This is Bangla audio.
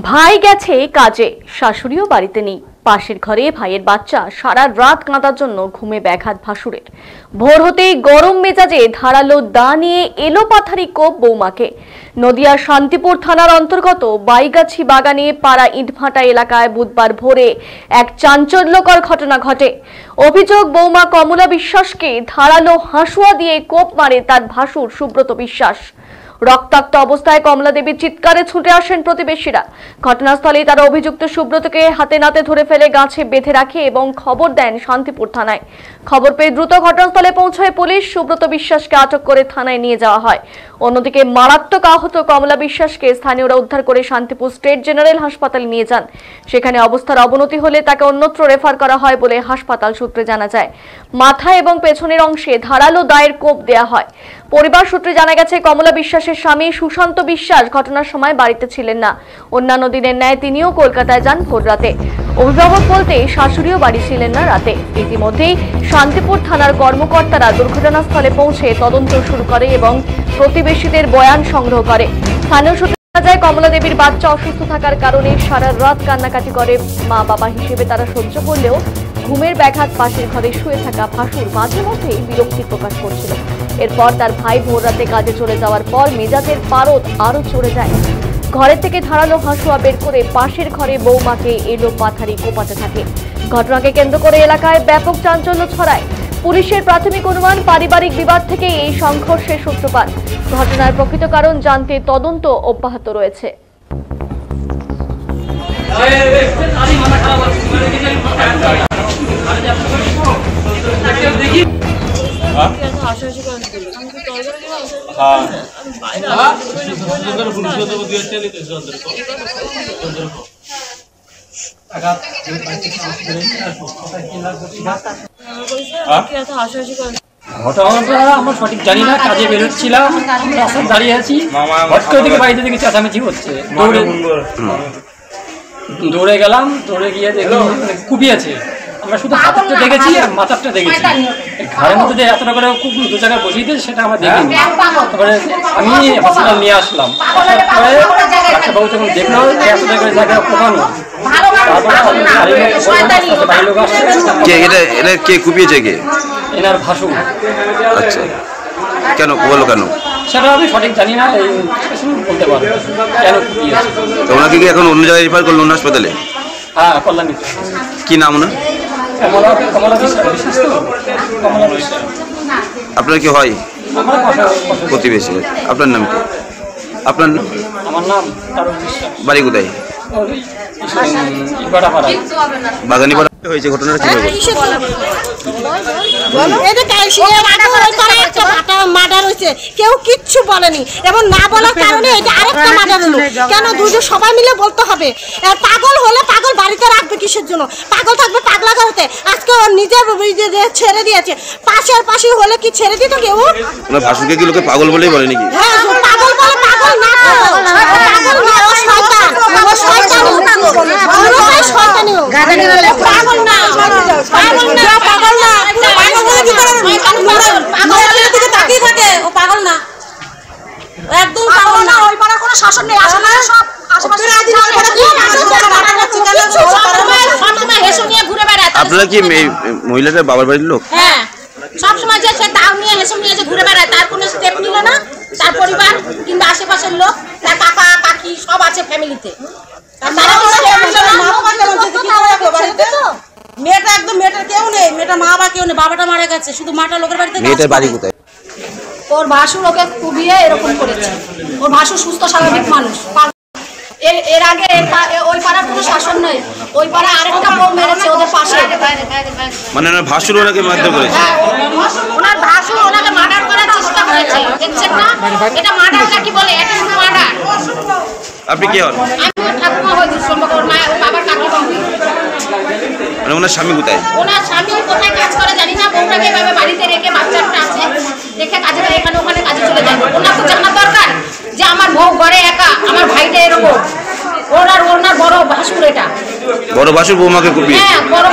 ভাই গেছে কাজে, শাশুড়িও বাড়িতে নেই। পাশের ঘরে ভাইয়ের বাচ্চা সারা রাত কাঁদার জন্য ঘুমে ব্যাঘাত ভাসুরের। ভোর হতেই গরম মেজাজে ধারালো দা নিয়ে এলো পাথারি কোপ বৌমাকে। নদিয়ার শান্তিপুর থানার অন্তর্গত বাইগাছি বাগানে পাড়া ইটভাটা এলাকায় বুধবার ভোরে এক চাঞ্চল্যকর ঘটনা ঘটে। অভিযোগ, বৌমা কমলা বিশ্বাসকে ধারালো হাঁসুয়া দিয়ে কোপ মারে তার ভাসুর সুব্রত বিশ্বাস। রক্তাক্ত অবস্থায় কমলা দেবীর চিৎকারে ছুটে আসেন প্রতিবেশীরা। ঘটনাস্থলে তারা অভিযুক্ত সুব্রতকে হাতে নাতে ধরে ফেলে গাছে বেঁধে রাখে এবং খবর দেন শান্তিপুর থানায়। খবর পেয়ে দ্রুত ঘটনাস্থলে পৌঁছায় পুলিশ। সুব্রত বিশ্বাসকে আটক করে থানায় নিয়ে যাওয়া হয়। অন্যদিকে মারাত্মক আহত কমলা বিশ্বাসকে স্থানীয়রা উদ্ধার করে শান্তিপুর স্টেট জেনারেল হাসপাতালে নিয়ে যান। সেখানে অবস্থার অবনতি হলে তাকে অন্যত্র রেফার করা হয় বলে হাসপাতাল সূত্রে জানা যায়। মাথা এবং পেছনের অংশে ধারালো দায়ের কোপ দেয়া হয়। পরিবার সূত্রে জানা গেছে, কমলা বিশ্বাসের স্বামী সুশান্ত বিশ্বাস ঘটনার সময় বাড়িতে ছিলেন না। অন্যান্য দিনের ন্যায় তিনিও কলকাতায় যান ভোর রাতে। অভিভাবক বলতে শাশুড়িও বাড়ি ছিলেন না রাতে। ইতিমধ্যেই শান্তিপুর থানার কর্মকর্তারা দুর্ঘটনাস্থলে পৌঁছে তদন্ত শুরু করে এবং প্রতিবেশীদের বয়ান সংগ্রহ করে। স্থানীয় সূত্রে জানা যায়, কমলা দেবীর বাচ্চা অসুস্থ থাকার কারণে সারা রাত কান্নাকাটি করে। মা বাবা হিসেবে তারা সহ্য করলেও ঘুমের ব্যাঘাত পাশের ঘরে শুয়ে থাকা ভাসুর মাঝে মধ্যেই বিরক্তি প্রকাশ করছিল। এরপর তার ভাই ভোর রাতে কাজে চলে যাওয়ার পর মেজাজের পারদ আরো চড়ে যায়। ঘরের থেকে ধারালো হাঁসুয়া বের করে পাশের ঘরে বৌমাকে এলো পাথারি কোপাতে থাকে। ঘটনাকে কেন্দ্র করে এলাকায় ব্যাপক চাঞ্চল্য ছড়ায়। পুলিশের প্রাথমিক অনুমান, পারিবারিক বিবাদ থেকে এই সংঘর্ষের সূত্রপাত। ঘটনার প্রকৃত কারণ জানতে তদন্ত অব্যাহত রয়েছে। ঘটনাটা আমরা সঠিক জানি না, কাজে বেরোচ্ছিলাম, রাস্তায় দাঁড়িয়ে আছি, হট করে দিকে বাড়িতে দিকে চেঁচামেচি হচ্ছে। দৌড়ে গেলাম, দৌড়ে গিয়ে দেখি কুপিয়েছে। আমরা শুধু হাতটা দেখেছি আর মাথাটা দেখেছি। ঘরের মধ্যে যে এতটা করে দু জায়গায় বসিয়ে দিয়েছে সেটা আমরা দেখিনি। তারপরে আমি হসপিটাল নিয়ে আসলাম। তারপরে ডাক্তারবাবু যখন দেখলো এতটা করে জায়গায় কোপানো, কে কুপিয়েছে? কে? এনার ভাসুর। আচ্ছা, কেন বলো? কেন সেটা আমি সঠিক জানি না, বলতে পারবো কেন কুপিয়েছে। তো ওনাকে কি এখন অন্য জায়গায় রেফার করলো? অন্য হাসপাতালে? হ্যাঁ, কল্যাণী। কি নাম ওনার? কমলা বিশ্বাস। কমলা বিশ্বাস। আপনার কি হয়? প্রতিবেশী। আপনার নাম কি? আপনার? আমার নাম তারক বিশ্বাস। বাড়ি কোথায়? বাগানি পাড়া হয়েছে ঘটনাটা কি? কেউ কিচ্ছু বলেনি এবং না বলার কারণে এটা আরেকটা মার্ডার হলো। কেন দুজন সবাই মিলে বলতে হবে? পাগল হলে পাগল বাড়িতে রাখবে কিসের জন্য? পাগল থাকবে পাগলা ঘরেতে। আজকে ওর নিজের ছেড়ে দিয়েছে। পাশে হলে কি ছেড়ে দিত কেউ? ওনার ভাসুরকে কি লোকে পাগল বলেই বলে নাকি? হ্যাঁ, পাগল বলে। পাগল না, পাগল না, ও শয়তান। ও শয়তান, পুরোটাই শয়তানি। গাদানি বলে পাগল না, পাগল না, পাগল না। পাগল বলে কি করে? পাগলের দিকে তাকিয়ে থাকে। ও পাগল না, একদম পাগল না। ওই পাড়া কোনো শাসন নেই। আসলে সব আশেপাশে ঘুরে বেড়ায়। আপনারা কি মহিলাটার বাবার বাড়ির লোক? হ্যাঁ, সবসময় যে সে দাও নিয়ে হেসম নিয়ে যে ঘুরে বেড়ায়, তার কোনো স্টেপ নিল না। তার পরিবার কিংবা আশেপাশের লোক, তার কাকা কাকি সব আছে ফ্যামিলিতে। মেয়েটা একদম, মেয়েটার কেউ নেই। মেয়েটার মা বা কেউ নেই। বাবাটা মারা গেছে, শুধু মাটা লোকের বাড়িতে। মেয়েটার বাড়ি কোথায়? ওর ভাসুর ওকে কুবিয়ে এরকম করেছে। ওর ভাসুর সুস্থ স্বাভাবিক মানুষ। এর আগে ওই পাড়ার কোনো শাসন নেই। ওই পাড়া আরেকটা বউ মেরেছে ওদের পাশে। মানে ওনার ভাসুর ওনাকে মারধর করেছে? ওনার ভাসুর ওনাকে মার্ডার করার চেষ্টা করেছে। দেখছেন না, এটা মার্ডার নাকি বলে? এটা শুধু মার্ডার। আপনি কি হন? আমি ঠাকুমা হই, দুঃসম্পর্ক। ওর মা, ওর বাবার কাকিমা হই। মানে ওনার স্বামী কোথায়? ওনার স্বামী কোথায় কাজ করে জানি না। বউটাকে এভাবে বাড়িতে রেখে, বাচ্চাটা আছে রেখে কাজে এখানে ওখানে কাজে চলে যায়। ওনার তো জানা দরকার যে আমার বউ ঘরে একা, আমার ভাইটা এরকম। ওনার বড় ভাসুর। এটা বড় ভাসুর বৌমাকে কুপিয়েছে? হ্যাঁ, বড়।